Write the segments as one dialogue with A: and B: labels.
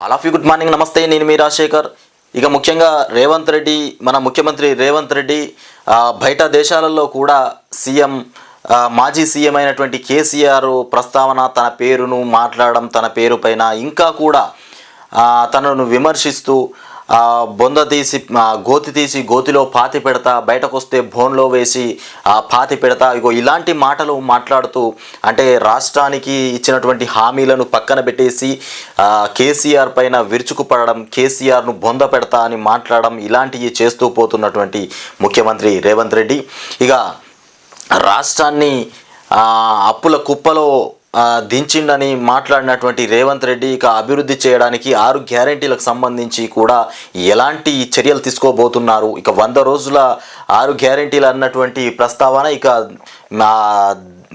A: All of you good morning, నమస్తే. నేను మీ రాజశేఖర్. ఇక ముఖ్యంగా రేవంత్ రెడ్డి, మన ముఖ్యమంత్రి రేవంత్ రెడ్డి బయట దేశాలలో కూడా సీఎం, మాజీ సీఎం అయినటువంటి కేసీఆర్ ప్రస్తావన, తన పేరును మాట్లాడడం, తన పేరు పైన ఇంకా కూడా తనను విమర్శిస్తూ బొంద తీసి గోతి తీసి గోతిలో పాతి పెడతా, బయటకు వస్తే బోన్లో వేసి పాతి పెడతా, ఇగో ఇలాంటి మాటలు మాట్లాడుతూ, అంటే రాష్ట్రానికి ఇచ్చినటువంటి హామీలను పక్కన పెట్టేసి కేసీఆర్ పైన విరుచుకుపడడం, కేసీఆర్ను బొంద పెడతా అని మాట్లాడడం, ఇలాంటివి చేస్తూ పోతున్నటువంటి ముఖ్యమంత్రి రేవంత్ రెడ్డి ఇక రాష్ట్రాన్ని అప్పుల కుప్పలో దించిండని మాట్లాడినటువంటి రేవంత్ రెడ్డి ఇక అభివృద్ధి చేయడానికి 6 గ్యారెంటీలకు సంబంధించి కూడా ఎలాంటి చర్యలు తీసుకోబోతున్నారు, ఇక 100 రోజుల 6 గ్యారెంటీలు అన్నటువంటి ప్రస్తావన ఇక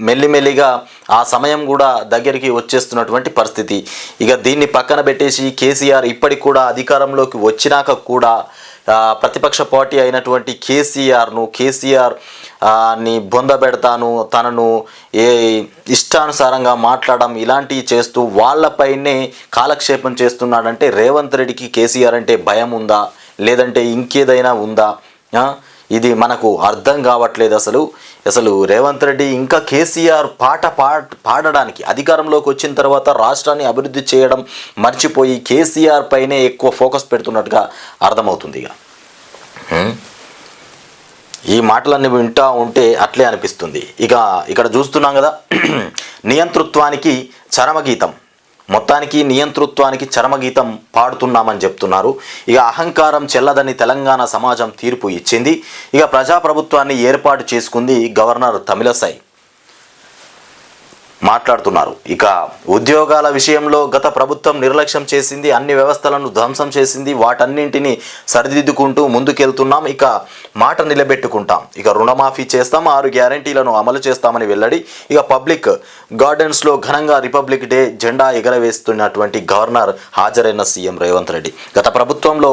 A: మెల్లిమెల్లిగా ఆ సమయం కూడా దగ్గరికి వచ్చేస్తున్నటువంటి పరిస్థితి. ఇక దీన్ని పక్కన పెట్టేసి కేసీఆర్ ఇప్పటికి కూడా అధికారంలోకి వచ్చినాక కూడా ప్రతిపక్ష పార్టీ అయినటువంటి కేసీఆర్ ని బొంద పెడతాను, తనను ఇష్టానుసారంగా మాట్లాడడం, ఇలాంటివి చేస్తూ వాళ్ళపైనే కాలక్షేపం చేస్తున్నాడంటే రేవంత్ రెడ్డికి కేసీఆర్ అంటే భయం ఉందా, లేదంటే ఇంకేదైనా ఉందా? ఇది మనకు అర్థం కావట్లేదు. అసలు రేవంత్ రెడ్డి ఇంకా కేసీఆర్ పాడడానికి అధికారంలోకి వచ్చిన తర్వాత రాష్ట్రాన్ని అభివృద్ధి చేయడం మర్చిపోయి కేసీఆర్ పైనే ఎక్కువ ఫోకస్ పెడుతున్నట్టుగా అర్థమవుతుంది. ఈ మాటలన్నీ వింటూ ఉంటే అట్లే అనిపిస్తుంది. ఇక ఇక్కడ చూస్తున్నాం కదా, నియంతృత్వానికి చరమగీతం, మొత్తానికి నియంతృత్వానికి చరమగీతం పాడుతున్నామని చెప్తున్నారు. ఇక అహంకారం చెల్లదని తెలంగాణ సమాజం తీర్పు ఇచ్చింది. ఇక ప్రజాప్రభుత్వాన్ని ఏర్పాటు చేసుకుంది గవర్నర్ తమిళసై మాట్లాడుతున్నారు. ఇక ఉద్యోగాల విషయంలో గత ప్రభుత్వం నిర్లక్ష్యం చేసింది, అన్ని వ్యవస్థలను ధ్వంసం చేసింది, వాటన్నింటినీ సరిదిద్దుకుంటూ ముందుకెళ్తున్నాం, ఇక మాట నిలబెట్టుకుంటాం, ఇక రుణమాఫీ చేస్తాం, 6 గ్యారెంటీలను అమలు చేస్తామని వెల్లడి. ఇక పబ్లిక్ గార్డెన్స్లో ఘనంగా రిపబ్లిక్ డే జెండా ఎగరవేస్తున్నటువంటి గవర్నర్ హాజరైన సీఎం రేవంత్ రెడ్డి గత ప్రభుత్వంలో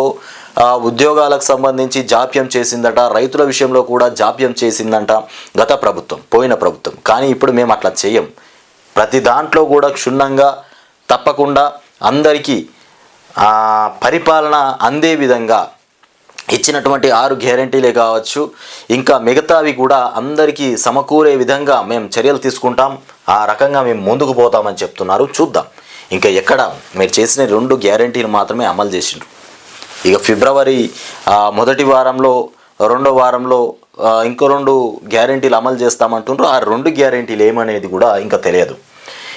A: ఉద్యోగాలకు సంబంధించి జాప్యం చేసిందట, రైతుల విషయంలో కూడా జాప్యం చేసిందంట గత ప్రభుత్వం, పోయిన ప్రభుత్వం. కానీ ఇప్పుడు మేము అట్లా చేయం, ప్రతి దాంట్లో కూడా క్షుణ్ణంగా తప్పకుండా అందరికీ పరిపాలన అందే విధంగా ఇచ్చినటువంటి 6 గ్యారెంటీలే కావచ్చు, ఇంకా మిగతావి కూడా అందరికీ సమకూరే విధంగా మేము చర్యలు తీసుకుంటాం, ఆ రకంగా మేము ముందుకు పోతామని చెప్తున్నారు. చూద్దాం, ఇంకా ఎక్కడ మీరు చేసిన 2 గ్యారెంటీలు మాత్రమే అమలు చేసిండ్రు. ఇక ఫిబ్రవరి మొదటి వారంలో, 2వ వారంలో ఇంకో 2 గ్యారెంటీలు అమలు చేస్తామంటుండ్రు. ఆ 2 గ్యారెంటీలు ఏమనేది కూడా ఇంకా తెలియదు.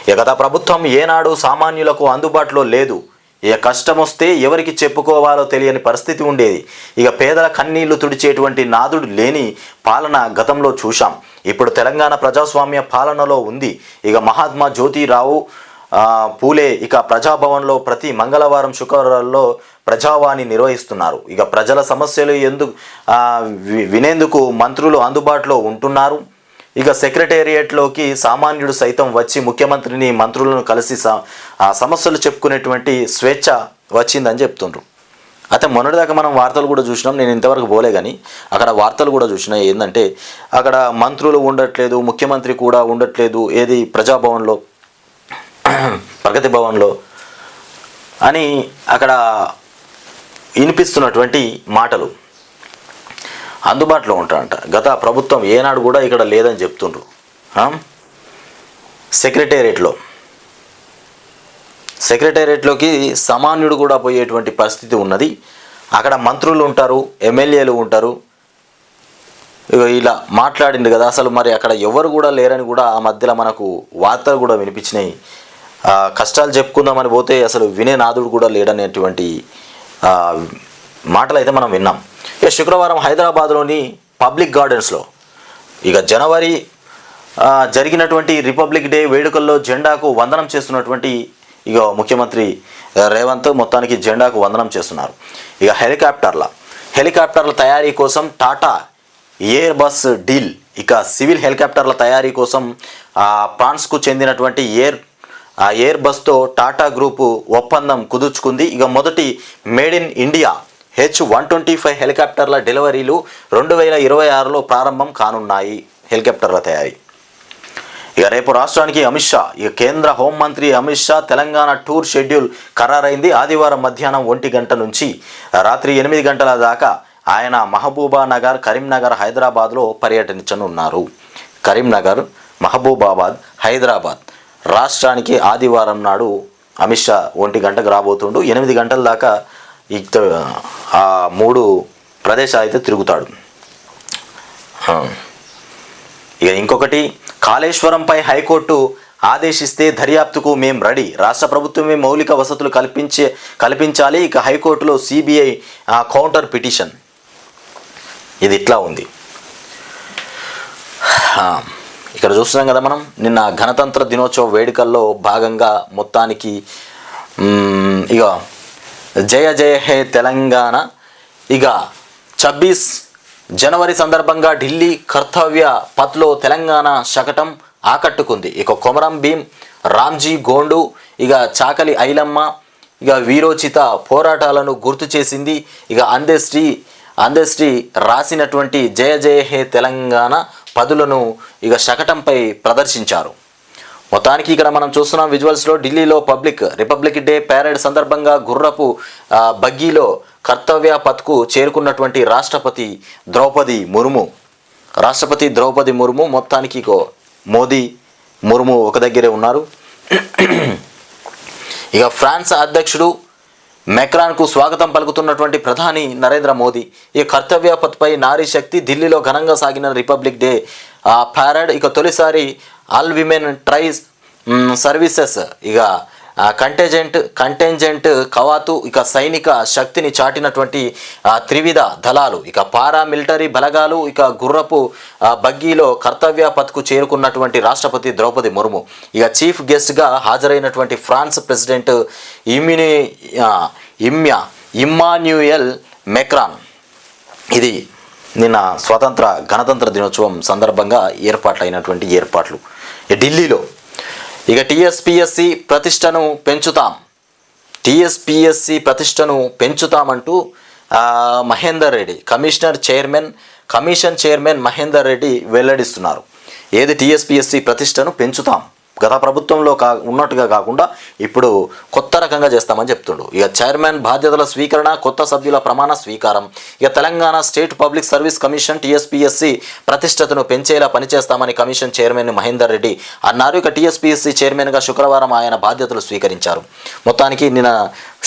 A: ఇక గత ప్రభుత్వం ఏనాడు సామాన్యులకు అందుబాటులో లేదు, ఇక కష్టం వస్తే ఎవరికి చెప్పుకోవాలో తెలియని పరిస్థితి ఉండేది. ఇక పేదల కన్నీళ్లు తుడిచేటువంటి నాదుడు లేని పాలన గతంలో చూశాం. ఇప్పుడు తెలంగాణ ప్రజాస్వామ్య పాలనలో ఉంది. ఇక మహాత్మా జ్యోతిరావు పూలే ఇక ప్రజాభవన్లో ప్రతి మంగళవారం, శుక్రవారాల్లో ప్రజావాణి నిర్వహిస్తున్నారు. ఇక ప్రజల సమస్యలు వినేందుకు మంత్రులు అందుబాటులో ఉంటున్నారు. ఇక సెక్రటేరియట్లోకి సామాన్యుడు సైతం వచ్చి ముఖ్యమంత్రిని, మంత్రులను కలిసి సమస్యలు చెప్పుకునేటువంటి స్వేచ్ఛ వచ్చిందని చెప్తుండ్రు. అయితే మొన్నటిదాకా మనం వార్తలు కూడా చూసినాం, నేను ఇంతవరకు పోలే కానీ అక్కడ వార్తలు కూడా చూసినా ఏంటంటే అక్కడ మంత్రులు ఉండట్లేదు, ముఖ్యమంత్రి కూడా ఉండట్లేదు, ఏది ప్రజాభవన్లో, ప్రగతి భవన్లో అని అక్కడ వినిపిస్తున్నటువంటి మాటలు. అందుబాటులో గత ప్రభుత్వం ఏనాడు కూడా ఇక్కడ లేదని చెప్తుండ్రు. సెక్రటేరియట్లోకి సామాన్యుడు కూడా పోయేటువంటి పరిస్థితి ఉన్నది. అక్కడ మంత్రులు ఉంటారు, ఎమ్మెల్యేలు ఉంటారు. ఇలా మాట్లాడింది కదా, అసలు మరి అక్కడ ఎవరు కూడా లేరని కూడా ఆ మధ్యలో మనకు వార్తలు కూడా వినిపించినాయి. కష్టాలు చెప్పుకుందామని పోతే అసలు వినే నాదుడు కూడా లేడనేటువంటి మాటలు అయితే మనం విన్నాం. ఇక శుక్రవారం హైదరాబాద్లోని పబ్లిక్ గార్డెన్స్లో ఇక జనవరి జరిగినటువంటి రిపబ్లిక్ డే వేడుకల్లో జెండాకు వందనం చేస్తున్నటువంటి ఇక ముఖ్యమంత్రి రేవంత్ మొత్తానికి జెండాకు వందనం చేస్తున్నారు. ఇక హెలికాప్టర్ల తయారీ కోసం టాటా ఎయిర్ బస్ డీల్, ఇక సివిల్ హెలికాప్టర్ల తయారీ కోసం ఫ్రాన్స్కు చెందినటువంటి ఎయిర్ బస్తో టాటా గ్రూపు ఒప్పందం కుదుర్చుకుంది. ఇక మొదటి మేడ్ ఇన్ ఇండియా H-125 హెలికాప్టర్ల డెలివరీలు 2026లో ప్రారంభం కానున్నాయి. హెలికాప్టర్ల తయారీ ఇక రేపు రాష్ట్రానికి అమిత్ షా, ఇక కేంద్ర హోంమంత్రి అమిత్ షా తెలంగాణ టూర్ షెడ్యూల్ ఖరారైంది. ఆదివారం మధ్యాహ్నం 1 గంట నుంచి రాత్రి 8 గంటల దాకా ఆయన మహబూబానగర్, కరీంనగర్, హైదరాబాద్లో పర్యటించనున్నారు. కరీంనగర్, మహబూబాబాద్, హైదరాబాద్ రాష్ట్రానికి ఆదివారం నాడు అమిత్ షా 1 గంటకు రాబోతుండు. 8 గంటల దాకా ఆ 3 ప్రదేశాలు అయితే తిరుగుతాడు. ఇక ఇంకొకటి, కాళేశ్వరంపై హైకోర్టు ఆదేశిస్తే దర్యాప్తుకు మేం రెడీ, రాష్ట్ర ప్రభుత్వమే మౌలిక వసతులు కల్పించాలి. ఇక హైకోర్టులో సిబిఐ కౌంటర్ పిటిషన్. ఇది ఇట్లా ఉంది. ఇక్కడ చూస్తున్నాం కదా మనం, నిన్న గణతంత్ర దినోత్సవ వేడుకల్లో భాగంగా మొత్తానికి ఇక జయ జయ హే తెలంగాణ, ఇక 26 జనవరి సందర్భంగా ఢిల్లీ కర్తవ్య పథ్లో తెలంగాణ శకటం ఆకట్టుకుంది. ఇక కొమరం భీం, రామ్జీ గోండు, ఇక చాకలి ఐలమ్మ, ఇక వీరోచిత పోరాటాలను గుర్తు చేసింది. ఇక అందశ్రీ రాసినటువంటి జయ జయ హే తెలంగాణ పదులను ఇక శకటంపై ప్రదర్శించారు. మొత్తానికి ఇక్కడ మనం చూస్తున్నాం విజువల్స్లో, ఢిల్లీలో రిపబ్లిక్ డే ప్యారేడ్ సందర్భంగా గుర్రపు బగ్గీలో కర్తవ్య పథ్కు చేరుకున్నటువంటి రాష్ట్రపతి ద్రౌపది ముర్ము మొత్తానికి మోదీ ముర్ము ఒక దగ్గరే ఉన్నారు. ఇక ఫ్రాన్స్ అధ్యక్షుడు మెక్రాన్కు స్వాగతం పలుకుతున్నటువంటి ప్రధాని నరేంద్ర మోదీ. ఈ కర్తవ్య పథ్పై నారీ శక్తి, ఢిల్లీలో ఘనంగా సాగిన రిపబ్లిక్ డే ప్యారేడ్. ఇక తొలిసారి ఆల్ విమెన్ ట్రై సర్వీసెస్, ఇక కంటెంజెంట్ కవాతు, ఇక సైనిక శక్తిని చాటినటువంటి త్రివిధ దళాలు, ఇక పారామిలిటరీ బలగాలు, ఇక గుర్రపు బగ్గీలో కర్తవ్య పథ్కు చేరుకున్నటువంటి రాష్ట్రపతి ద్రౌపది ముర్ము. ఇక చీఫ్ గెస్ట్గా హాజరైనటువంటి ఫ్రాన్స్ ప్రెసిడెంట్ ఇమ్మాన్యుయల్ మెక్రాన్. ఇది నిన్న గణతంత్ర దినోత్సవం సందర్భంగా ఏర్పాట్లు ఢిల్లీలో. ఇక టీఎస్పీఎస్సీ ప్రతిష్టను పెంచుతామంటూ మహేందర్ రెడ్డి కమిషన్ చైర్మన్ మహేందర్ రెడ్డి వెల్లడిస్తున్నారు. ఏది టీఎస్పీఎస్సీ ప్రతిష్టను పెంచుతాం, గత ప్రభుత్వంలో ఉన్నట్టుగా కాకుండా ఇప్పుడు కొత్త రకంగా చేస్తామని చెప్తుండు. ఇక చైర్మన్ బాధ్యతల స్వీకరణ, కొత్త సభ్యుల ప్రమాణ స్వీకారం. ఇక Telangana state public service commission TSPSC ప్రతిష్టతను పెంచేలా పనిచేస్తామని కమిషన్ చైర్మన్ మహేందర్ రెడ్డి అన్నారు. ఇక టీఎస్పీఎస్సీ చైర్మన్గా శుక్రవారం ఆయన బాధ్యతలు స్వీకరించారు. మొత్తానికి నిన్న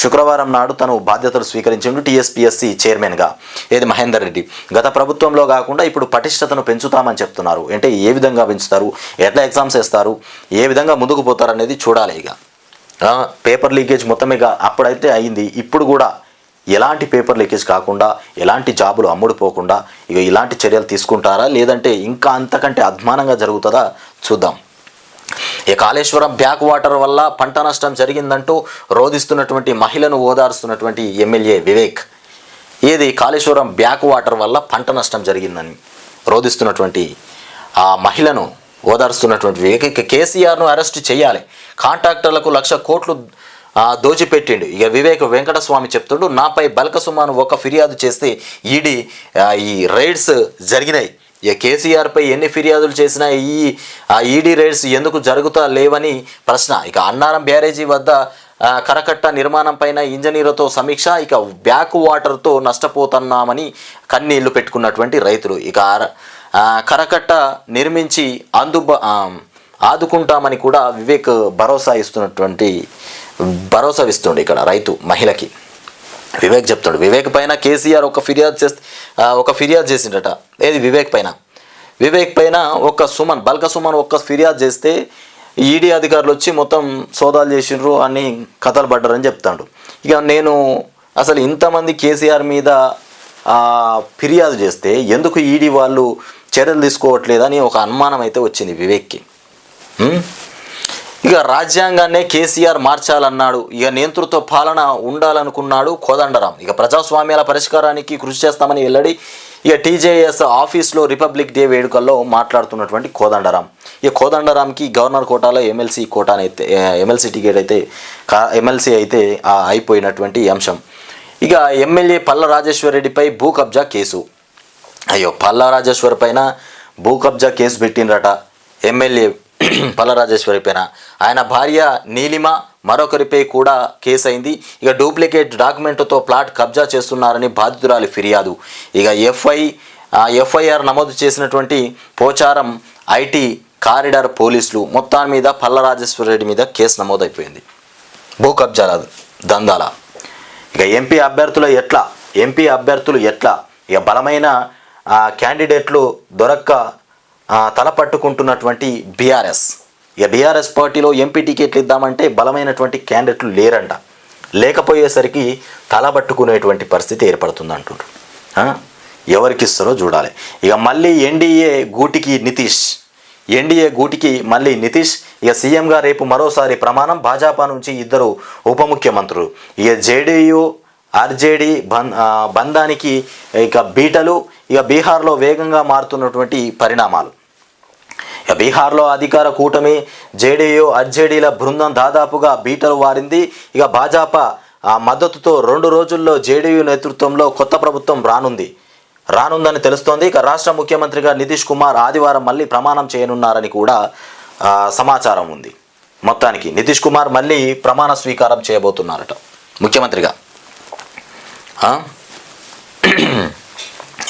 A: శుక్రవారం నాడు తను బాధ్యతలు స్వీకరించిండు టీఎస్పీఎస్సీ చైర్మన్గా. ఏది మహేందర్ రెడ్డి గత ప్రభుత్వంలో కాకుండా ఇప్పుడు పటిష్టతను పెంచుతామని చెప్తున్నారు. అంటే ఏ విధంగా పెంచుతారు, ఎట్లా ఎగ్జామ్స్ వేస్తారు, ఏ విధంగా ముందుకు పోతారు అనేది చూడాలి. ఇక పేపర్ లీకేజ్ మొత్తమే అప్పుడైతే అయింది, ఇప్పుడు కూడా ఎలాంటి పేపర్ లీకేజ్ కాకుండా, ఎలాంటి జాబులు అమ్ముడుపోకుండా ఇక ఇలాంటి చర్యలు తీసుకుంటారా, లేదంటే ఇంకా అంతకంటే అధ్వానంగా జరుగుతుందా చూద్దాం. ఈ కాళేశ్వరం బ్యాక్ వాటర్ వల్ల పంట నష్టం జరిగిందంటూ రోధిస్తున్నటువంటి మహిళను ఓదార్స్తున్నటువంటి ఎమ్మెల్యే వివేక్. ఏది కాళేశ్వరం బ్యాక్ వాటర్ వల్ల పంట నష్టం జరిగిందని రోధిస్తున్నటువంటి ఆ మహిళను ఓదార్స్తున్నటువంటి వివేక్. కేసీఆర్ను అరెస్ట్ చేయాలి, కాంట్రాక్టర్లకు 1,00,000 కోట్లు దోచిపెట్టిండు. ఇక వివేక్ వెంకటస్వామి చెప్తుండు, నాపై బల్కసుమాను ఒక ఫిర్యాదు చేస్తే ఈడీ ఈ రైడ్స్ జరిగినాయి. ఇక కేసీఆర్పై ఎన్ని ఫిర్యాదులు చేసినా ఈడీ రైడ్స్ ఎందుకు జరుగుతా లేవని ప్రశ్న. ఇక అన్నారం బ్యారేజీ వద్ద కరకట్ట నిర్మాణం పైన ఇంజనీర్లతో సమీక్ష. ఇక బ్యాక్ వాటర్తో నష్టపోతున్నామని కన్నీళ్లు పెట్టుకున్నటువంటి రైతులు. ఇక కరకట్ట నిర్మించి ఆదుకుంటామని కూడా వివేక్ భరోసా ఇస్తుండే ఇక్కడ రైతు మహిళకి. వివేక్ చెప్తాడు, వివేక్ పైన కేసీఆర్ ఒక ఫిర్యాదు చేసిండట. ఏది వివేక్ పైన బల్క సుమన్ ఒక్క ఫిర్యాదు చేస్తే ఈడీ అధికారులు వచ్చి మొత్తం సోదాలు చేసిండ్రు అని కథలు పడ్డారని చెప్తాడు. ఇక నేను అసలు ఇంతమంది కేసీఆర్ మీద ఫిర్యాదు చేస్తే ఎందుకు ఈడీ వాళ్ళు చర్యలు తీసుకోవట్లేదని ఒక అనుమానం అయితే వచ్చింది వివేక్కి. ఇక రాజ్యాంగాన్నే కేసీఆర్ మార్చాలన్నాడు. ఇక నియంతృత్వ పాలన ఉండాలనుకున్నాడు కోదండరాం. ఇక ప్రజాస్వామ్యాల పరిష్కారానికి కృషి చేస్తామని వెల్లడి. ఇక టీజేఎస్ ఆఫీస్లో రిపబ్లిక్ డే వేడుకల్లో మాట్లాడుతున్నటువంటి కోదండరాం. ఇక కోదండరాంకి గవర్నర్ కోటాలో ఎమ్మెల్సీ టికెట్ అయితే అయిపోయినటువంటి అంశం. ఇక ఎమ్మెల్యే పల్ల రాజేశ్వర్ రెడ్డిపై భూ కబ్జా కేసు. పల్ల రాజేశ్వర్ పైన భూ కబ్జా కేసు పెట్టినరట ఎమ్మెల్యే పల్లరాజేశ్వరి పైన, ఆయన భార్య నీలిమ మరొకరిపై కూడా కేసు అయింది. ఇక డూప్లికేట్ డాక్యుమెంట్తో ప్లాట్ కబ్జా చేస్తున్నారని బాధితురాలి ఫిర్యాదు. ఇక ఎఫ్ఐఆర్ నమోదు చేసినటువంటి పోచారం ఐటీ కారిడార్ పోలీసులు మొత్తాన్ని మీద పల్లరాజేశ్వర రెడ్డి మీద కేసు నమోదైపోయింది. భూ కబ్జాల దందాల. ఇక ఎంపీ అభ్యర్థులు ఎట్లా ఇక బలమైన క్యాండిడేట్లు దొరక్క తలపట్టుకుంటున్నటువంటి బీఆర్ఎస్ పార్టీలో ఎంపీ టికెట్లు ఇద్దామంటే బలమైనటువంటి క్యాండిడేట్లు లేరంట. లేకపోయేసరికి తలపట్టుకునేటువంటి పరిస్థితి ఏర్పడుతుంది అంటున్నారు. ఎవరికి ఇస్తారో చూడాలి. ఇక మళ్ళీ ఎన్డీఏ గూటికి మళ్ళీ నితీష్. ఇక సీఎంగా రేపు మరోసారి ప్రమాణం. భాజపా నుంచి 2 ఉప ముఖ్యమంత్రులు. ఇక జేడీయూ ఆర్జేడీ బంధానికి ఇక బీటలు. ఇక బీహార్లో వేగంగా మారుతున్నటువంటి పరిణామాలు. ఇక బీహార్లో అధికార కూటమి జేడీయూ ఆర్జేడీల బృందం దాదాపుగా బీటలు వారింది. ఇక భాజపా మద్దతుతో 2 రోజుల్లో జేడీయూ నేతృత్వంలో కొత్త ప్రభుత్వం రానుందని తెలుస్తోంది. ఇక రాష్ట్ర ముఖ్యమంత్రిగా నితీష్ కుమార్ ఆదివారం మళ్ళీ ప్రమాణం చేయనున్నారని కూడా సమాచారం ఉంది. మొత్తానికి నితీష్ కుమార్ మళ్ళీ ప్రమాణ స్వీకారం చేయబోతున్నారట ముఖ్యమంత్రిగా.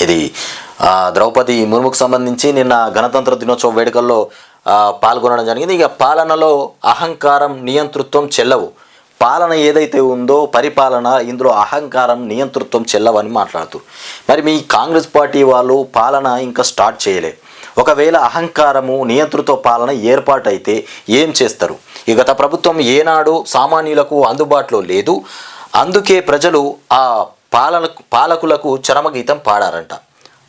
A: ఇది ద్రౌపది ముర్ముకు సంబంధించి నిన్న గణతంత్ర దినోత్సవ వేడుకల్లో పాల్గొనడం జరిగింది. ఇక పాలనలో అహంకారం నియంతృత్వం చెల్లవు. పాలన ఏదైతే ఉందో పరిపాలన, ఇందులో అహంకారం నియంతృత్వం చెల్లవని మాట్లాడుతూ, మరి మీ కాంగ్రెస్ పార్టీ వాళ్ళు పాలన ఇంకా స్టార్ట్ చేయలే. ఒకవేళ అహంకారము నియంతృత్వ పాలన ఏర్పాటైతే ఏం చేస్తారు? ఈ గత ప్రభుత్వం ఏనాడు సామాన్యులకు అందుబాటులో లేదు. అందుకే ప్రజలు ఆ పాలకులకు చరమగీతం పాడారంట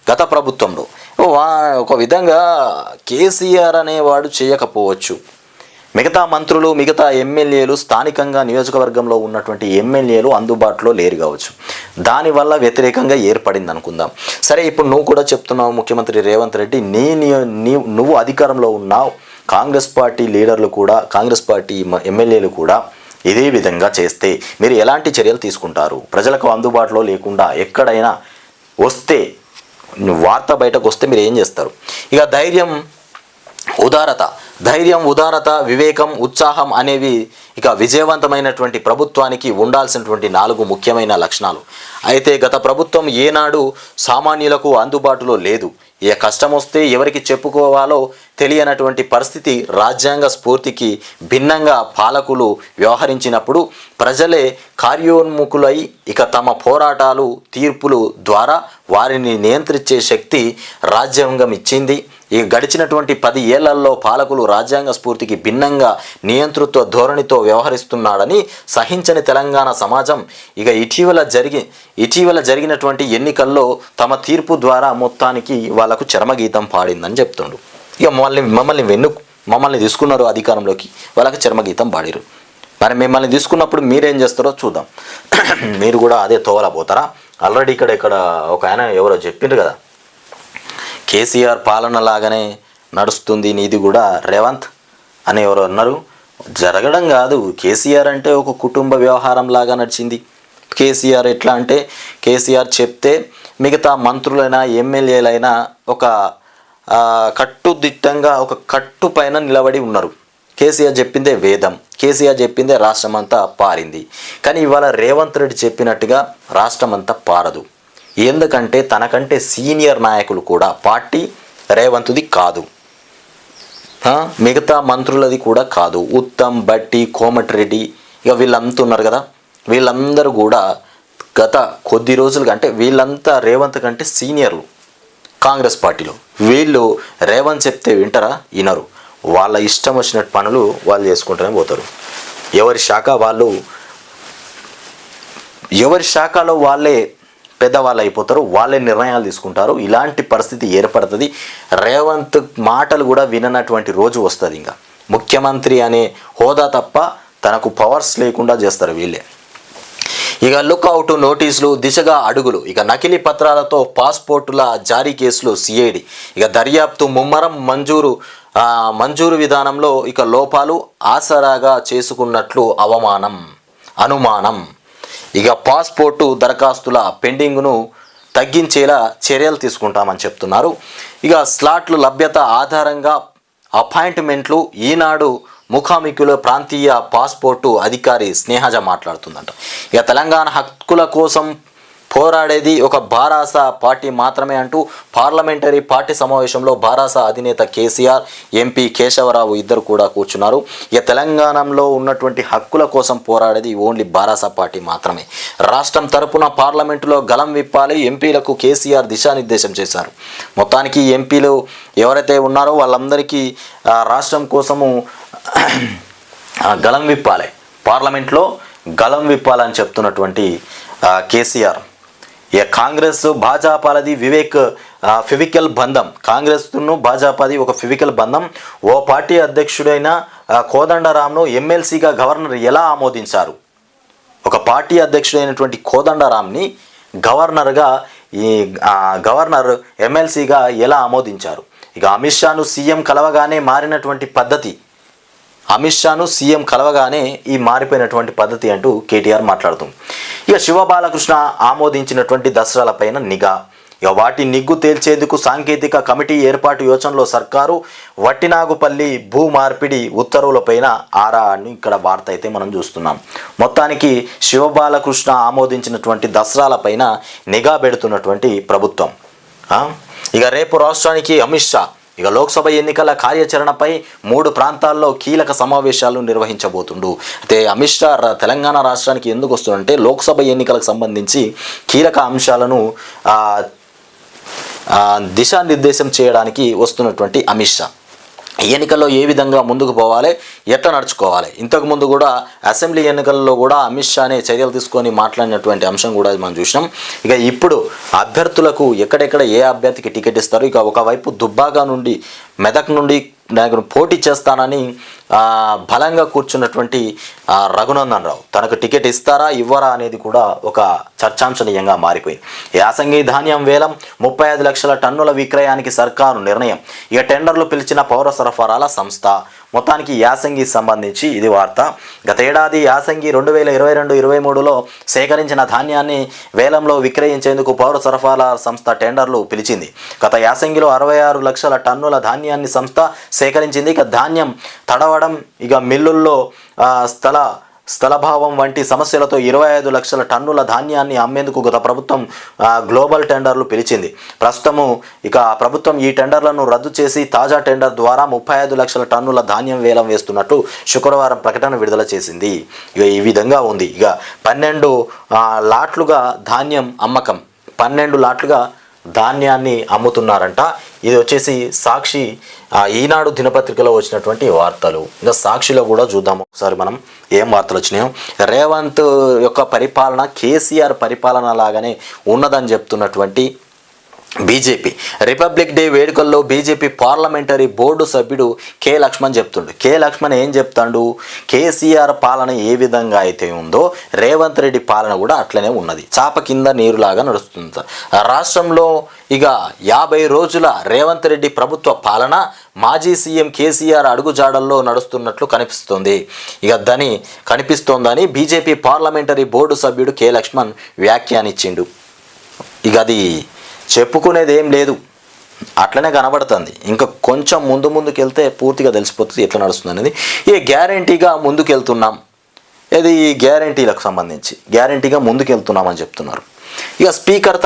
A: గత ప్రభుత్వంలో. ఒక విధంగా కేసీఆర్ అనేవాడు చేయకపోవచ్చు, మిగతా మంత్రులు, మిగతా ఎమ్మెల్యేలు, స్థానికంగా నియోజకవర్గంలో ఉన్నటువంటి ఎమ్మెల్యేలు అందుబాటులో లేరు కావచ్చు. దానివల్ల వ్యతిరేకంగా ఏర్పడింది అనుకుందాం. సరే, ఇప్పుడు నువ్వు కూడా చెప్తున్నావు ముఖ్యమంత్రి రేవంత్ రెడ్డి, నువ్వు అధికారంలో ఉన్నావు. కాంగ్రెస్ పార్టీ లీడర్లు కూడా, కాంగ్రెస్ పార్టీ ఎమ్మెల్యేలు కూడా ఇదే విధంగా చేస్తే మీరు ఎలాంటి చర్యలు తీసుకుంటారు? ప్రజలకు అందుబాటులో లేకుండా ఎక్కడైనా వస్తే, వార్త బయటకు వస్తే మీరు ఏం చేస్తారు? ఇక ధైర్యం, ఉదారత, వివేకం, ఉత్సాహం అనేవి ఇక విజయవంతమైనటువంటి ప్రభుత్వానికి ఉండాల్సినటువంటి 4 ముఖ్యమైన లక్షణాలు. అయితే గత ప్రభుత్వం ఏనాడు సామాన్యులకు అందుబాటులో లేదు. ఏ కష్టం వస్తే ఎవరికి చెప్పుకోవాలో తెలియనటువంటి పరిస్థితి. రాజ్యాంగ స్ఫూర్తికి భిన్నంగా పాలకులు వ్యవహరించినప్పుడు ప్రజలే కార్యోన్ముఖులై ఇక తమ పోరాటాలు, తీర్పులు ద్వారా వారిని నియంత్రించే శక్తి రాజ్యాంగం ఇచ్చింది. ఇక గడిచినటువంటి 10 ఏళ్లలో పాలకులు రాజ్యాంగ స్ఫూర్తికి భిన్నంగా నియంతృత్వ ధోరణితో వ్యవహరిస్తున్నాడని సహించని తెలంగాణ సమాజం ఇక ఇటీవల జరిగినటువంటి ఎన్నికల్లో తమ తీర్పు ద్వారా మొత్తానికి వాళ్లకు చరమగీతం పాడిందని చెప్తుండు. ఇక మమ్మల్ని తీసుకున్నారు అధికారంలోకి, వాళ్ళకి చరమగీతం పాడిరు. మరి మిమ్మల్ని తీసుకున్నప్పుడు మీరేం చేస్తారో చూద్దాం. మీరు కూడా అదే తోవలపోతారా? ఆల్రెడీ ఇక్కడ ఒక ఆయన ఎవరో చెప్పిండ్రు కదా, కేసీఆర్ పాలన లాగానే నడుస్తుంది నీది కూడా రేవంత్ అని ఎవరో అన్నారు. జరగడం కాదు. కేసీఆర్ అంటే ఒక కుటుంబ వ్యవహారం లాగా నడిచింది. కేసీఆర్ ఎట్లా అంటే, కేసీఆర్ చెప్తే మిగతా మంత్రులైనా ఎమ్మెల్యేలైనా ఒక కట్టుదిట్టంగా ఒక కట్టు పైన నిలబడి ఉన్నారు. కేసీఆర్ చెప్పిందే వేదం, కేసీఆర్ చెప్పిందే రాష్ట్రం అంతా పారింది. కానీ ఇవాళ రేవంత్ రెడ్డి చెప్పినట్టుగా రాష్ట్రం అంతా పారదు. ఎందుకంటే తనకంటే సీనియర్ నాయకులు కూడా, పార్టీ రేవంత్ది కాదు, మిగతా మంత్రులది కూడా కాదు, ఉత్తమ్, బట్టి, కోమటిరెడ్డి, ఇక వీళ్ళంతా ఉన్నారు కదా, వీళ్ళందరూ కూడా గత కొద్ది రోజులుగా, అంటే వీళ్ళంతా రేవంత్ కంటే సీనియర్లు కాంగ్రెస్ పార్టీలో. వీళ్ళు రేవంత్ చెప్తే వింటారా? వినరు. వాళ్ళ ఇష్టం వచ్చినట్టు పనులు వాళ్ళు చేసుకుంటూనే పోతారు. ఎవరి శాఖలో వాళ్ళే పెద్దవాళ్ళు అయిపోతారు, వాళ్ళే నిర్ణయాలు తీసుకుంటారు. ఇలాంటి పరిస్థితి ఏర్పడుతుంది. రేవంత్ మాటలు కూడా విననటువంటి రోజు వస్తుంది. ఇంకా ముఖ్యమంత్రి అనే హోదా తప్ప తనకు పవర్స్ లేకుండా చేస్తారు వీళ్ళే. ఇక లుక్అవుట్ నోటీసులు దిశగా అడుగులు. ఇక నకిలీ పత్రాలతో పాస్పోర్టుల జారీ కేసులు సిఐడి. ఇక దర్యాప్తు ముమ్మరం. మంజూరు విధానంలో ఇక లోపాలు ఆసరాగా చేసుకున్నట్లు అనుమానం. ఇక పాస్పోర్టు దరఖాస్తుల పెండింగ్ను తగ్గించేలా చర్యలు తీసుకుంటామని చెప్తున్నారు. ఇక స్లాట్లు లభ్యత అపాయింట్మెంట్లు ఈనాడు ముఖాముఖిలో ప్రాంతీయ పాస్పోర్టు అధికారి స్నేహజ మాట్లాడుతుందంట. ఇక తెలంగాణ హక్కుల కోసం పోరాడేది ఒక భారాస పార్టీ మాత్రమే అంటూ పార్లమెంటరీ పార్టీ సమావేశంలో భారాస అధినేత కేసీఆర్, ఎంపీ కేశవరావు ఇద్దరు కూడా కూర్చున్నారు. ఇక తెలంగాణలో ఉన్నటువంటి హక్కుల కోసం పోరాడేది ఓన్లీ భారాస పార్టీ మాత్రమే. రాష్ట్రం తరపున పార్లమెంటులో గలం విప్పాలి, ఎంపీలకు కేసీఆర్ దిశానిర్దేశం చేశారు. మొత్తానికి ఎంపీలు ఎవరైతే ఉన్నారో వాళ్ళందరికీ రాష్ట్రం కోసము గలం విప్పాలి, పార్లమెంట్లో గలం విప్పాలని చెప్తున్నటువంటి కేసీఆర్. ఇక కాంగ్రెస్ భాజపాలది ఫిజికల్ బంధం, కాంగ్రెస్ను భాజపాది ఒక ఫిజికల్ బంధం. ఓ పార్టీ అధ్యక్షుడైన కోదండరాంను ఎమ్మెల్సీగా గవర్నర్ ఎలా ఆమోదించారు? ఒక పార్టీ అధ్యక్షుడైనటువంటి కోదండరాంని గవర్నర్ ఎమ్మెల్సీగా ఎలా ఆమోదించారు? ఇక అమిత్ షాను సీఎం కలవగానే మారినటువంటి పద్ధతి, అమిత్ షాను సీఎం కలవగానే ఈ మారిపోయినటువంటి పద్ధతి అంటూ కేటీఆర్ మాట్లాడుతుంది. ఇక శివబాలకృష్ణ ఆమోదించినటువంటి దసరాలపైన నిఘా, ఇక వాటి నిగ్గు తేల్చేందుకు సాంకేతిక కమిటీ ఏర్పాటు యోచనలో సర్కారు. వట్టినాగుపల్లి భూ మార్పిడి ఉత్తర్వులపైన ఆరా అని ఇక్కడ వార్త అయితే మనం చూస్తున్నాం. మొత్తానికి శివబాలకృష్ణ ఆమోదించినటువంటి దసరాలపైన నిఘా పెడుతున్నటువంటి ప్రభుత్వం. ఇక రేపు రాష్ట్రానికి అమిత్ షా ఇక లోక్సభ ఎన్నికల కార్యాచరణపై 3 ప్రాంతాల్లో కీలక సమావేశాలు నిర్వహించబోతుండు. అయితే అమిత్ షా తెలంగాణ రాష్ట్రానికి ఎందుకు వస్తుందంటే లోక్సభ ఎన్నికలకు సంబంధించి కీలక అంశాలను దిశానిర్దేశం చేయడానికి వస్తున్నటువంటి అమిత్ షా ఎన్నికల్లో ఏ విధంగా ముందుకు పోవాలి, ఎట్లా నడుచుకోవాలి. ఇంతకుముందు కూడా అసెంబ్లీ ఎన్నికల్లో కూడా అమిత్ షానే చర్యలు తీసుకొని మాట్లాడినటువంటి అంశం కూడా మనం చూసినాం. ఇక ఇప్పుడు అభ్యర్థులకు ఎక్కడెక్కడ ఏ అభ్యర్థికి టికెట్ ఇస్తారు, ఇక ఒకవైపు దుబ్బాక నుండి మెదక్ నుండి నాకు పోటీ చేస్తానని బలంగా కూర్చున్నటువంటి రఘునందన్ రావు తనకు టికెట్ ఇస్తారా ఇవ్వరా అనేది కూడా ఒక చర్చాంశనీయంగా మారిపోయింది. యాసంగి ధాన్యం వేలం 35 లక్షల టన్నుల విక్రయానికి సర్కారు నిర్ణయం. ఇక టెండర్లు పిలిచిన పౌర సరఫరాల సంస్థ. మొత్తానికి యాసంగి సంబంధించి ఇది వార్త. గత ఏడాది యాసంగి 2022-23లో సేకరించిన ధాన్యాన్ని వేలంలో విక్రయించేందుకు పౌర సరఫరాల సంస్థ టెండర్లు పిలిచింది. గత యాసంగిలో 66 లక్షల టన్నుల ధాన్యాన్ని సంస్థ సేకరించింది. ఇక ధాన్యం తడవడం, ఇక మిల్లుల్లో స్థలభావం వంటి సమస్యలతో 25 లక్షల టన్నుల ధాన్యాన్ని అమ్మేందుకు గత ప్రభుత్వం గ్లోబల్ టెండర్లు పిలిచింది. ప్రస్తుతము ఇక ప్రభుత్వం ఈ టెండర్లను రద్దు చేసి తాజా టెండర్ ద్వారా 35 లక్షల టన్నుల ధాన్యం వేలం వేస్తున్నట్టు శుక్రవారం ప్రకటన విడుదల చేసింది. ఇక ఈ విధంగా ఉంది. ఇక 12 లాట్లుగా ధాన్యం అమ్మకం, 12 లాట్లుగా ధాన్యాన్ని అమ్ముతున్నారంట. ఇది వచ్చేసి సాక్షి ఈనాడు దినపత్రికలో వచ్చినటువంటి వార్తలు. ఇంకా సాక్షిలో కూడా చూద్దాము ఒకసారి మనం ఏం వార్తలు వచ్చినాయో. రేవంత్ యొక్క పరిపాలన కేసీఆర్ పరిపాలన లాగానే ఉన్నదని చెప్తున్నటువంటి బీజేపీ. రిపబ్లిక్ డే వేడుకల్లో బీజేపీ పార్లమెంటరీ బోర్డు సభ్యుడు కె లక్ష్మణ్ చెప్తుండు. కె లక్ష్మణ్ ఏం చెప్తాడు, కేసీఆర్ పాలన ఏ విధంగా అయితే ఉందో రేవంత్ రెడ్డి పాలన కూడా అట్లనే ఉన్నది, చాప కింద నీరులాగా నడుస్తుంది. రాష్ట్రంలో ఇక 50 రోజుల రేవంత్ రెడ్డి ప్రభుత్వ పాలన మాజీ సీఎం కేసీఆర్ అడుగుజాడల్లో నడుస్తున్నట్లు కనిపిస్తోందని బీజేపీ పార్లమెంటరీ బోర్డు సభ్యుడు కె లక్ష్మణ్ వ్యాఖ్యానించిండు. ఇక అది చెప్పుకునేది ఏం లేదు, అట్లనే కనబడుతుంది. ఇంకా కొంచెం ముందుకు వెళ్తే పూర్తిగా తెలిసిపోతుంది ఎట్లా నడుస్తుంది అనేది. ఏ గ్యారంటీగా ముందుకెళ్తున్నాం, ఇది గ్యారంటీలకు సంబంధించి గ్యారంటీగా ముందుకెళ్తున్నామని చెప్తున్నారు. ఇక స్పీకర్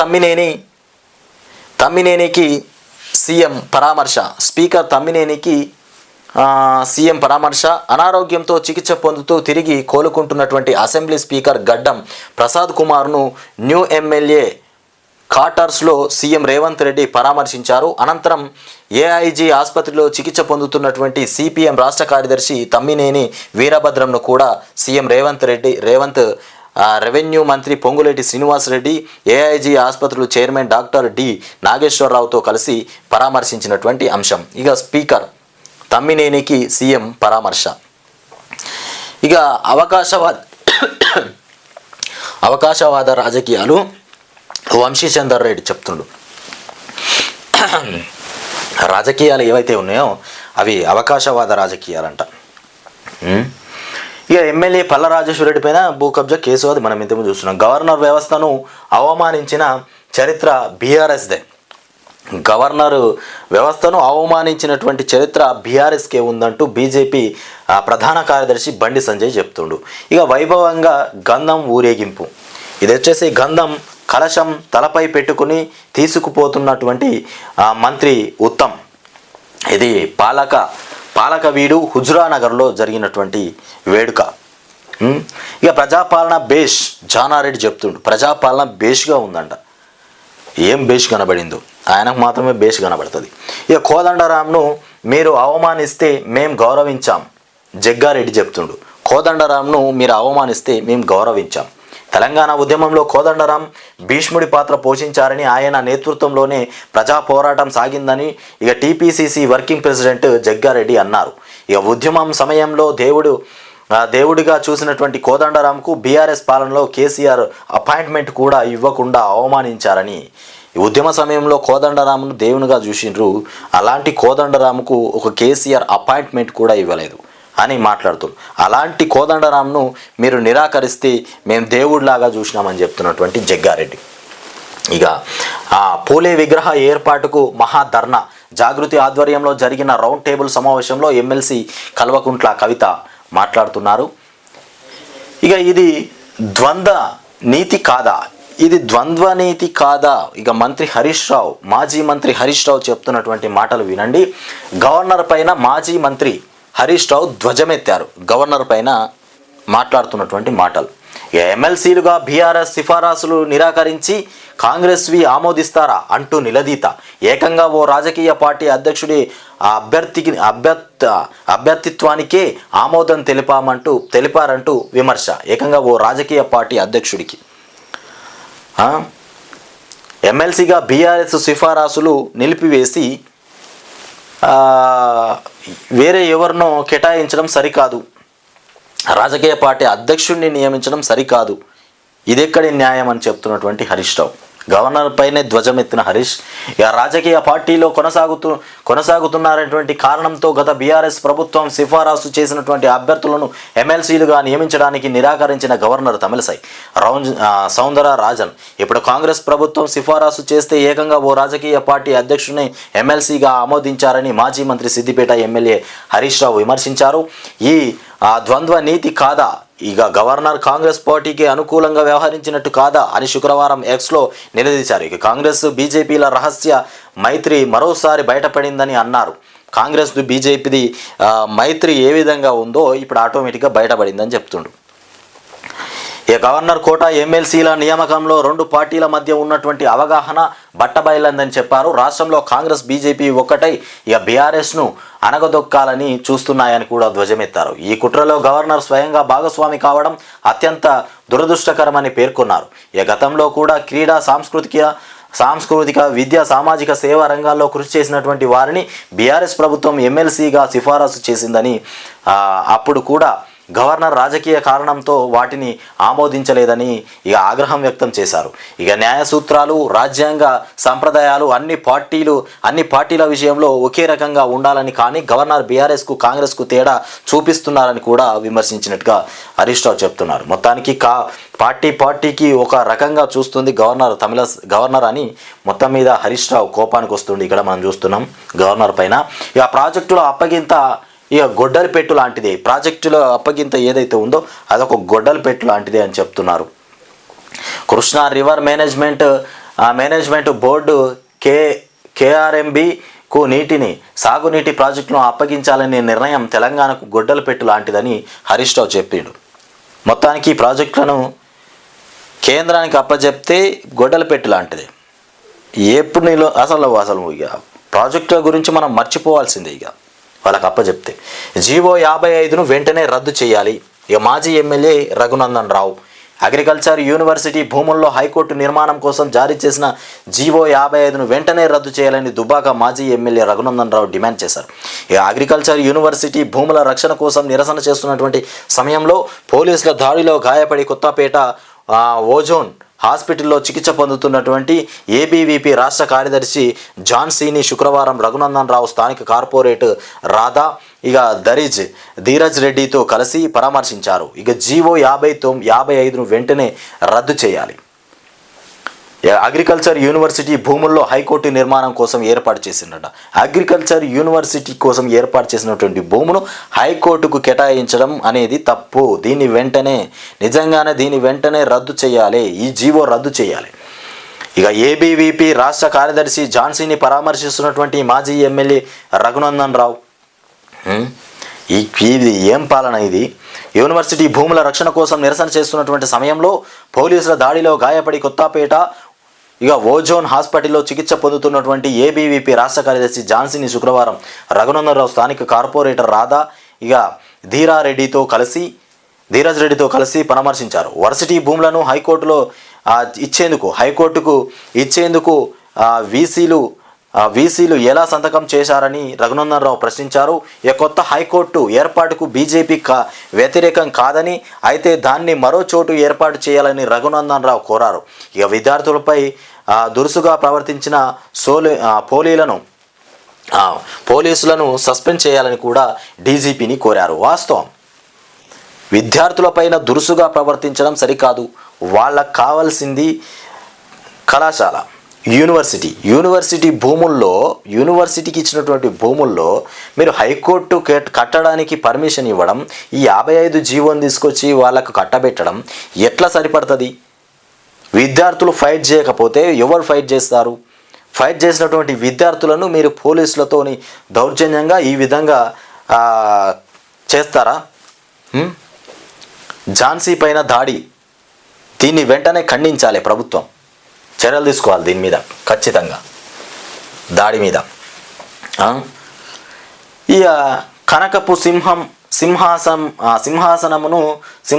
A: తమ్మినేనికి సీఎం పరామర్శ. స్పీకర్ తమ్మినేనికి సీఎం పరామర్శ. అనారోగ్యంతో చికిత్స పొందుతూ తిరిగి కోలుకుంటున్నటువంటి అసెంబ్లీ స్పీకర్ గడ్డం ప్రసాద్ కుమార్ను న్యూ ఎమ్మెల్యే క్వార్టర్స్లో సీఎం రేవంత్ రెడ్డి పరామర్శించారు. అనంతరం ఏఐజీ ఆసుపత్రిలో చికిత్స పొందుతున్నటువంటి సిపిఎం రాష్ట్ర కార్యదర్శి తమ్మినేని వీరభద్రంను కూడా సీఎం రేవంత్ రెవెన్యూ మంత్రి పొంగులేటి శ్రీనివాసరెడ్డి, ఏఐజీ ఆసుపత్రులు చైర్మన్ డాక్టర్ డి నాగేశ్వరరావుతో కలిసి పరామర్శించినటువంటి అంశం. ఇక స్పీకర్ తమ్మినేనికి సీఎం పరామర్శ. ఇక అవకాశవాద రాజకీయాలు వంశీచందర్ రెడ్డి చెప్తుండు. రాజకీయాలు ఏవైతే ఉన్నాయో అవి అవకాశవాద రాజకీయాలంట. ఇక ఎమ్మెల్యే పల్ల రాజేశ్వరరెడ్డి పైన భూ కబ్జా కేసు, అది మనం ఇంతకుముందు చూస్తున్నాం. గవర్నర్ వ్యవస్థను అవమానించిన చరిత్ర బీఆర్ఎస్దే. గవర్నర్ వ్యవస్థను అవమానించినటువంటి చరిత్ర బీఆర్ఎస్కే ఉందంటూ బీజేపీ ప్రధాన కార్యదర్శి బండి సంజయ్ చెప్తుండు. ఇక వైభవంగా గంధం ఊరేగింపు, ఇది వచ్చేసి గంధం కలశం తలపై పెట్టుకుని తీసుకుపోతున్నటువంటి మంత్రి ఉత్తమ్. ఇది పాలకవీడు హుజురానగర్లో జరిగినటువంటి వేడుక. ఇక ప్రజాపాలన బేష్ జానారెడ్డి చెప్తుండు, ప్రజాపాలన బేష్గా ఉందంట. ఏం బేష్ కనబడిందో ఆయనకు మాత్రమే బేష్ కనబడుతుంది. ఇక కోదండరాంను మీరు అవమానిస్తే మేం గౌరవించాం, జగ్గారెడ్డి చెప్తుండు. కోదండరాంను మీరు అవమానిస్తే మేము గౌరవించాం. తెలంగాణ ఉద్యమంలో కోదండరాం భీష్ముడి పాత్ర పోషించారని, ఆయన నేతృత్వంలోనే ప్రజా పోరాటం సాగిందని ఇక టీపీసీసీ వర్కింగ్ ప్రెసిడెంట్ జగ్గారెడ్డి అన్నారు. ఇక ఉద్యమం సమయంలో దేవుడిగా చూసినటువంటి కోదండరాంకు బీఆర్ఎస్ పాలనలో కేసీఆర్ అపాయింట్మెంట్ కూడా ఇవ్వకుండా అవమానించారని, ఉద్యమ సమయంలో కోదండరాంను దేవునిగా చూసిండ్రు, అలాంటి కోదండరాంకు ఒక కేసీఆర్ అపాయింట్మెంట్ కూడా ఇవ్వలేదు అని మాట్లాడుతున్నారు. అలాంటి కోదండరాంను మీరు నిరాకరిస్తే మేము దేవుడిలాగా చూసినామని చెప్తున్నటువంటి జగ్గారెడ్డి. ఇక పూలే విగ్రహ ఏర్పాటుకు మహాధర్నా, జాగృతి ఆధ్వర్యంలో జరిగిన రౌండ్ టేబుల్ సమావేశంలో ఎమ్మెల్సీ కల్వకుంట్ల కవిత మాట్లాడుతున్నారు. ఇక ఇది ద్వంద్వ నీతి కాదా, ఇది ద్వంద్వ నీతి కాదా? ఇక మంత్రి హరీష్ రావు, మాజీ మంత్రి హరీష్ రావు చెప్తున్నటువంటి మాటలు వినండి. గవర్నర్ పైన మాజీ మంత్రి హరీష్ రావు ధ్వజమెత్తారు. గవర్నర్ పైన మాట్లాడుతున్నటువంటి మాటలు. ఎమ్మెల్సీలుగా బీఆర్ఎస్ సిఫారసులు నిరాకరించి కాంగ్రెస్వి ఆమోదిస్తారా అంటూ నిలదీత. ఏకంగా ఓ రాజకీయ పార్టీ అధ్యక్షుడి అభ్యర్థిత్వానికే ఆమోదం తెలిపారంటూ విమర్శ. ఏకంగా ఓ రాజకీయ పార్టీ అధ్యక్షుడికి ఎమ్మెల్సీగా బీఆర్ఎస్ సిఫారసులు నిలిపివేసి వేరే ఎవరినో కేటాయించడం సరికాదు, రాజకీయ పార్టీ అధ్యక్షుడిని నియమించడం సరికాదు, ఇదెక్కడి న్యాయం అని చెప్తున్నటువంటి హరీష్ రావు. గవర్నర్ పైనే ధ్వజమెత్తిన హరీష్, ఇక రాజకీయ పార్టీలో కొనసాగుతున్నారనేటువంటి కారణంతో గత బీఆర్ఎస్ ప్రభుత్వం సిఫారసు చేసినటువంటి అభ్యర్థులను ఎమ్మెల్సీలుగా నియమించడానికి నిరాకరించిన గవర్నర్ తమిళసై సౌందరరాజన్ ఇప్పుడు కాంగ్రెస్ ప్రభుత్వం సిఫారసు చేస్తే ఏకంగా ఓ రాజకీయ పార్టీ అధ్యక్షుడిని ఎమ్మెల్సీగా ఆమోదించారని మాజీ మంత్రి సిద్దిపేట ఎమ్మెల్యే హరీష్ రావు విమర్శించారు. ఈ ద్వంద్వ నీతి కాదా, ఇక గవర్నర్ కాంగ్రెస్ పార్టీకి అనుకూలంగా వ్యవహరించినట్టు కాదా అని శుక్రవారం ఎక్స్లో నిలదీశారు. ఇక కాంగ్రెస్ బీజేపీల రహస్య మైత్రి మరోసారి బయటపడిందని అన్నారు. కాంగ్రెస్ బీజేపీది మైత్రి ఏ విధంగా ఉందో ఇప్పుడు ఆటోమేటిక్గా బయటపడిందని చెప్తుండు. ఇక గవర్నర్ కోటా ఎమ్మెల్సీల నియామకంలో రెండు పార్టీల మధ్య ఉన్నటువంటి అవగాహన బట్టబయలందని చెప్పారు. రాష్ట్రంలో కాంగ్రెస్ బీజేపీ ఒక్కటై ఇక బీఆర్ఎస్ను అనగదొక్కాలని చూస్తున్నాయని కూడా ధ్వజమెత్తారు. ఈ కుట్రలో గవర్నర్ స్వయంగా భాగస్వామి కావడం అత్యంత దురదృష్టకరమని పేర్కొన్నారు. ఇక గతంలో కూడా క్రీడా సాంస్కృతిక విద్య సామాజిక సేవా రంగాల్లో కృషి చేసినటువంటి వారిని బీఆర్ఎస్ ప్రభుత్వం ఎమ్మెల్సీగా సిఫారసు చేసిందని, అప్పుడు కూడా గవర్నర్ రాజకీయ కారణంతో వాటిని ఆమోదించలేదని ఇక ఆగ్రహం వ్యక్తం చేశారు. ఇక న్యాయ సూత్రాలు రాజ్యాంగ సంప్రదాయాలు అన్ని పార్టీల విషయంలో ఒకే రకంగా ఉండాలని, కానీ గవర్నర్ బీఆర్ఎస్కు కాంగ్రెస్కు తేడా చూపిస్తున్నారని కూడా విమర్శించినట్టుగా హరీష్ రావు చెప్తున్నారు. మొత్తానికి పార్టీకి ఒక రకంగా చూస్తుంది గవర్నర్ అని మొత్తం మీద హరీష్ రావు కోపానికి వస్తుంది. ఇక్కడ మనం చూస్తున్నాం గవర్నర్ పైన. ఇక ప్రాజెక్టుల అప్పగింత ఇక గొడ్డలి పెట్టు లాంటిదే, ప్రాజెక్టులో అప్పగింత ఏదైతే ఉందో అదొక గొడ్డలి పెట్టు లాంటిదే అని చెప్తున్నారు. కృష్ణా రివర్ మేనేజ్మెంట్ బోర్డు కేఆర్ఎంబికు సాగునీటి ప్రాజెక్టును అప్పగించాలనే నిర్ణయం తెలంగాణకు గొడ్డలి పెట్టు లాంటిదని హరీష్ రావు చెప్పిండు. మొత్తానికి ఈ ప్రాజెక్టులను కేంద్రానికి అప్పచెప్తే గొడ్డలి పెట్టు లాంటిదే. ఎప్పుడు అసలు ఇక ప్రాజెక్టుల గురించి మనం మర్చిపోవాల్సిందే. ఇక వాళ్ళకి అప్పచెప్తే జీవో 55ను వెంటనే రద్దు చేయాలి. ఇక మాజీ MLA Raghunandan Rao agriculture university భూముల్లో హైకోర్టు నిర్మాణం కోసం జారీ చేసిన జీవో 55ను వెంటనే రద్దు చేయాలని దుబ్బాక మాజీ ఎమ్మెల్యే రఘునందన్ రావు డిమాండ్ చేశారు. ఇక అగ్రికల్చర్ యూనివర్సిటీ భూముల రక్షణ కోసం నిరసన చేస్తున్నటువంటి సమయంలో పోలీసుల దాడిలో గాయపడి కొత్తపేట ఓజోన్ హాస్పిటల్లో చికిత్స పొందుతున్నటువంటి ఏబీవీపీ రాష్ట్ర కార్యదర్శి జాన్సీని శుక్రవారం రఘునందన్ రావు స్థానిక కార్పొరేట్ రాధా ఇక ధీరజ్ రెడ్డితో కలిసి పరామర్శించారు. ఇక జీవో 55ను వెంటనే రద్దు చేయాలి. అగ్రికల్చర్ యూనివర్సిటీ భూముల్లో హైకోర్టు నిర్మాణం కోసం ఏర్పాటు చేసిందట. అగ్రికల్చర్ యూనివర్సిటీ కోసం ఏర్పాటు చేసినటువంటి భూమును హైకోర్టుకు కేటాయించడం అనేది తప్పు. దీన్ని వెంటనే రద్దు చేయాలి. ఈ జీవో రద్దు చేయాలి. ఇక ఏబీవీపీ రాష్ట్ర కార్యదర్శి ఝాన్సీని పరామర్శిస్తున్నటువంటి మాజీ ఎమ్మెల్యే రఘునందన్ రావు. ఇది ఏం పాలన ఇది? యూనివర్సిటీ భూముల రక్షణ కోసం నిరసన చేస్తున్నటువంటి సమయంలో పోలీసుల దాడిలో గాయపడి కొత్తపేట ఓజోన్ హాస్పిటల్లో చికిత్స పొందుతున్నటువంటి ఏబీవీపీ రాష్ట్ర కార్యదర్శి ఝాన్సీని శుక్రవారం రఘునందన్ రావు స్థానిక కార్పొరేటర్ రాధా ధీరాజ్ రెడ్డితో కలిసి పరామర్శించారు. వర్సిటీ భూములను హైకోర్టుకు ఇచ్చేందుకు వీసీలు ఎలా సంతకం చేశారని రఘునందన్ రావు ప్రశ్నించారు. కొత్త హైకోర్టు ఏర్పాటుకు బీజేపీ వ్యతిరేకం కాదని, అయితే దాన్ని మరో చోటు ఏర్పాటు చేయాలని రఘునందన్ రావు కోరారు. విద్యార్థులపై దురుసుగా ప్రవర్తించిన పోలీసులను సస్పెండ్ చేయాలని కూడా డీజీపీని కోరారు. వాస్తవం, విద్యార్థులపైన దురుసుగా ప్రవర్తించడం సరికాదు. వాళ్ళకు కావాల్సింది కళాశాల, యూనివర్సిటీ భూముల్లో, యూనివర్సిటీకి ఇచ్చినటువంటి భూముల్లో మీరు హైకోర్టు కట్టడానికి పర్మిషన్ ఇవ్వడం, ఈ 55 జీవోని తీసుకొచ్చి వాళ్ళకు కట్టబెట్టడం ఎట్లా సరిపడుతుంది? విద్యార్థులు ఫైట్ చేయకపోతే ఎవరు ఫైట్ చేస్తారు? ఫైట్ చేసినటువంటి విద్యార్థులను మీరు పోలీసులతోని దౌర్జన్యంగా ఈ విధంగా చేస్తారా? ఝాన్సీ పైన దాడి, దీన్ని వెంటనే ఖండించాలి. ప్రభుత్వం చర్యలు తీసుకోవాలి దీని మీద, ఖచ్చితంగా దాడి మీద. కనకపు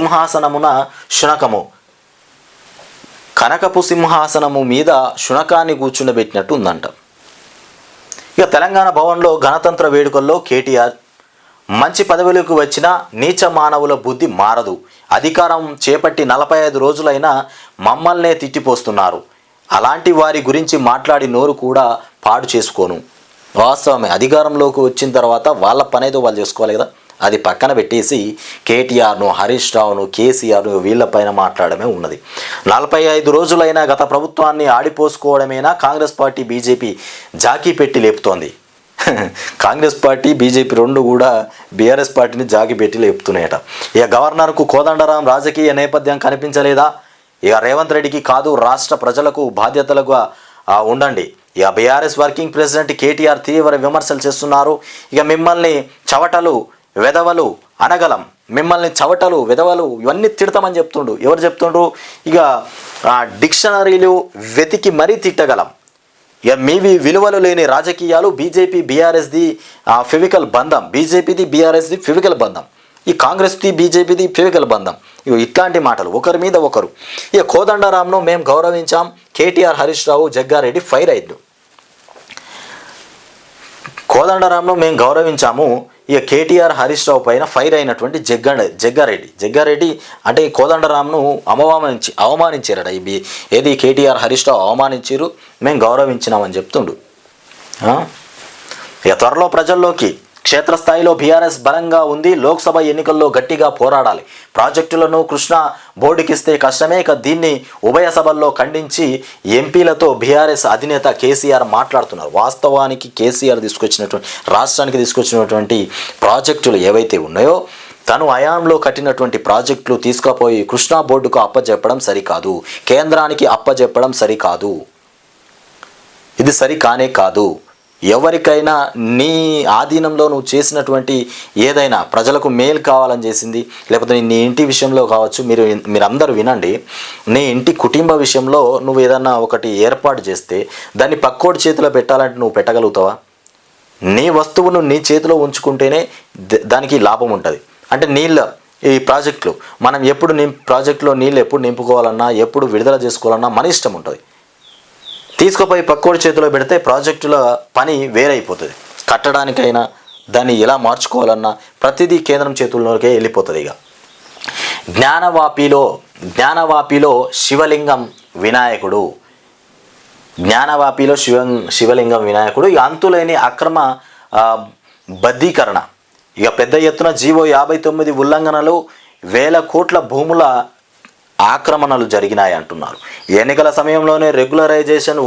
A: సింహాసనమున శునకము, కనకపు సింహాసనము మీద శునకాన్ని కూర్చుండబెట్టినట్టు ఉందంట. తెలంగాణ భవన్లో గణతంత్ర వేడుకల్లో కేటీఆర్, మంచి పదవులకు వచ్చిన నీచ మానవుల బుద్ధి మారదు. అధికారం చేపట్టి 45 రోజులైనా మమ్మల్నే తిట్టిపోస్తున్నారు. అలాంటి వారి గురించి మాట్లాడి నోరు కూడా పాడు చేసుకోను. వాస్తవమే, అధికారంలోకి వచ్చిన తర్వాత వాళ్ళ పనేదో వాళ్ళు చేసుకోవాలి కదా. అది పక్కన పెట్టేసి కేటీఆర్ను, హరీష్ రావును, కేసీఆర్ను వీళ్ళపైన మాట్లాడమే ఉన్నది. 45 రోజులైనా గత ప్రభుత్వాన్ని ఆడిపోసుకోవడమేనా కాంగ్రెస్ పార్టీ, బీజేపీ జాకీ పెట్టి లేపుతోంది. కాంగ్రెస్ పార్టీ, బీజేపీ రెండు కూడా బీఆర్ఎస్ పార్టీని జాకీ పెట్టి లేపుతున్నాయట. గవర్నర్కు కోదండరాం రాజకీయ నేపథ్యం కనిపించలేదా? రేవంత్ రెడ్డికి కాదు, రాష్ట్ర ప్రజలకు బాధ్యతలుగా ఉండండి. బీఆర్ఎస్ వర్కింగ్ ప్రెసిడెంట్ కేటీఆర్ తీవ్ర విమర్శలు చేస్తున్నారు. మిమ్మల్ని చవటలు, వెధవలు అనగలం, మిమ్మల్ని చవటలు, వెధవలు ఇవన్నీ తిడతామని చెప్తుండు. ఎవరు చెప్తుండ్రు? డిక్షనరీలు వెతికి మరీ తిట్టగలం. మీవి విలువలు లేని రాజకీయాలు. బీజేపీ బీఆర్ఎస్ది ఫెవికల్ బంధం, బీజేపీది బీఆర్ఎస్ది ఫెవికల్ బంధం, ఈ కాంగ్రెస్ది బీజేపీది ఫెవికల్ బంధం. ఇట్లాంటి మాటలు ఒకరి మీద ఒకరు. కోదండరాంను మేము గౌరవించాం, కేటీఆర్, హరీష్ రావు, జగ్గారెడ్డి ఫైర్ అయ్యారు. కోదండరాంను మేము గౌరవించాము, కేటీఆర్, హరీష్ రావు పైన ఫైర్ అయినటువంటి జగ్గారెడ్డి అంటే కోదండరాంను అవమానించారట. ఏది కేటీఆర్, హరీష్ రావు అవమానించారు, మేము గౌరవించినామని చెప్తుండు. త్వరలో ప్రజల్లోకి, క్షేత్రస్థాయిలో బీఆర్ఎస్ బలంగా ఉంది. లోక్సభ ఎన్నికల్లో గట్టిగా పోరాడాలి. ప్రాజెక్టులను కృష్ణా బోర్డుకిస్తే కష్టమే. దీన్ని ఉభయ సభల్లో ఖండించి ఎంపీలతో బీఆర్ఎస్ అధినేత కేసీఆర్ మాట్లాడుతున్నారు. వాస్తవానికి కేసీఆర్ రాష్ట్రానికి తీసుకొచ్చినటువంటి ప్రాజెక్టులు ఏవైతే ఉన్నాయో, తను హయాంలో కట్టినటువంటి ప్రాజెక్టులు తీసుకుపోయి కృష్ణా బోర్డుకు అప్పచెప్పడం సరికాదు, కేంద్రానికి అప్పచెప్పడం సరికాదు. ఇది సరికానే కాదు. ఎవరికైనా నీ ఆధీనంలో నువ్వు చేసినటువంటి ఏదైనా ప్రజలకు మేలు కావాలని చేసింది, లేకపోతే నీ ఇంటి విషయంలో కావచ్చు, మీరందరూ వినండి, నీ ఇంటి కుటుంబ విషయంలో నువ్వు ఏదన్నా ఒకటి ఏర్పాటు చేస్తే దాన్ని పక్కోడి చేతిలో పెట్టాలంటే నువ్వు పెట్టగలుగుతావా? నీ వస్తువును నీ చేతిలో ఉంచుకుంటేనే దానికి లాభం ఉంటుంది. అంటే ఈ ప్రాజెక్టులు మనం ప్రాజెక్టులో నీళ్ళు ఎప్పుడు నింపుకోవాలన్నా, ఎప్పుడు విడుదల చేసుకోవాలన్నా మన ఇష్టం ఉంటుంది. తీసుకుపోయి పక్కోడి చేతిలో పెడితే ప్రాజెక్టుల పని వేరైపోతుంది. కట్టడానికైనా దాన్ని ఎలా మార్చుకోవాలన్నా ప్రతిదీ కేంద్రం చేతుల్లోకే వెళ్ళిపోతుంది. జ్ఞానవాపిలో శివలింగం వినాయకుడు, శివలింగం వినాయకుడు అంతులేని అక్రమ బద్దీకరణ. పెద్ద ఎత్తున జీవో 59 ఉల్లంఘనలు, వేల కోట్ల భూముల ఆక్రమణలు జరిగినాయి అంటున్నారు. ఎన్నికల సమయంలోనే రెగ్యులరైజేషన్